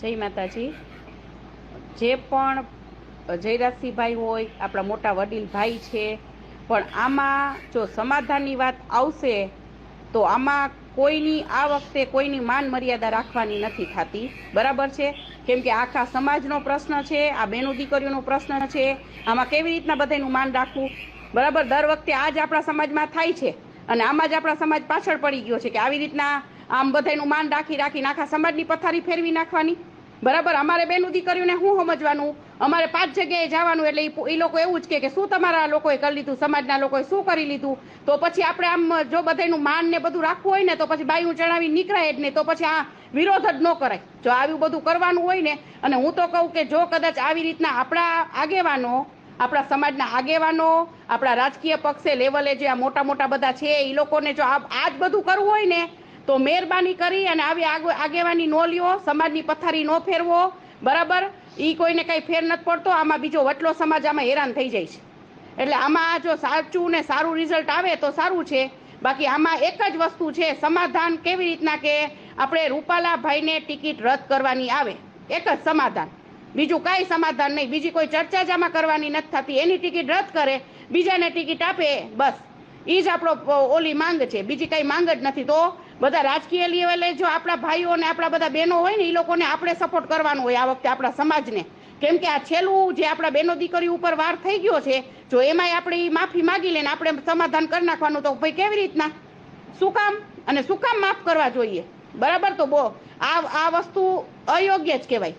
જય માતાજી। જે પણ જયરાજસિંહભાઈ હોય આપણા મોટા વડીલ ભાઈ છે, પણ આમાં જો સમાધાનની વાત આવશે તો આમાં કોઈની આ વખતે કોઈની માન મર્યાદા રાખવાની નથી થતી, બરાબર છે? કેમ કે આખા સમાજનો પ્રશ્ન છે, આ બેનો દીકરીઓનો પ્રશ્ન છે, આમાં કેવી રીતના બધાનું માન રાખવું, બરાબર? દર વખતે આ જ આપણા સમાજમાં થાય છે અને આમાં જ આપણા સમાજ પાછળ પડી ગયો છે કે આવી રીતના આમ બધાનું માન રાખી રાખીને આખા સમાજની પથારી ફેરવી નાખવાની, બરાબર? અમારે બેનું દીકરીઓને શું સમજવાનું, અમારે 5 જગ્યાએ જવાનું એટલે એ લોકો એવું જ કે શું તમારા લોકોએ કરી લીધું, સમાજના લોકોએ શું કરી લીધું? તો પછી આપણે આમ જો બધાનું માન ને બધું રાખવું હોય ને તો પછી બાયું ચણાવી નીકળાય જ નહીં, તો પછી આ વિરોધ જ ન કરાય જો આવું બધું કરવાનું હોય ને। અને હું તો કહું કે જો કદાચ આવી રીતના આપણા આગેવાનો, આપણા સમાજના આગેવાનો, આપણા રાજકીય પક્ષે લેવલે જે આ મોટા મોટા બધા છે એ લોકોને જો આ જ બધું કરવું હોય ને તો મહેરબાની કરી અને આવી આગેવાની નો લ્યો, સમાજની પથારી નો ફેરવો, બરાબર? એ કોઈને કઈ ફેર નથી પડતો, આમાં બીજો વટલો સમાજ આમાં હેરાન થઈ જાય છે। એટલે આમાં જો સાચું ને સારું રિઝલ્ટ આવે તો સારું છે, બાકી આમાં એક જ વસ્તુ છે, સમાધાન કેવી રીતના કે આપણે રૂપાલાભાઈને ટિકિટ રદ કરવાની આવે, એક જ સમાધાન, બીજું કાંઈ સમાધાન નહીં, બીજી કોઈ ચર્ચા જ આમાં કરવાની નથી થતી। એની ટિકિટ રદ કરે, બીજાને ટિકિટ આપે, બસ એ જ આપણો ઓલી માંગ છે, બીજી કઈ માંગ જ નથી। તો બધા રાજકીય લેવલે જો આપણા ભાઈઓ ને આપણા બધા બહેનો હોય ને એ લોકોને આપણે સપોર્ટ કરવાનો હોય આ વખતે આપણા સમાજને, કેમ કે આ છેલ્લું જે આપણા બહેનો દીકરી ઉપર વાર થઈ ગયો છે, જો એમાંય આપણે માફી માગી લઈને આપણે સમાધાન કરી નાખવાનું, તો ભાઈ કેવી રીતના, શું કામ અને શું કામ માફ કરવા જોઈએ, બરાબર? તો આ વસ્તુ અયોગ્ય જ કહેવાય।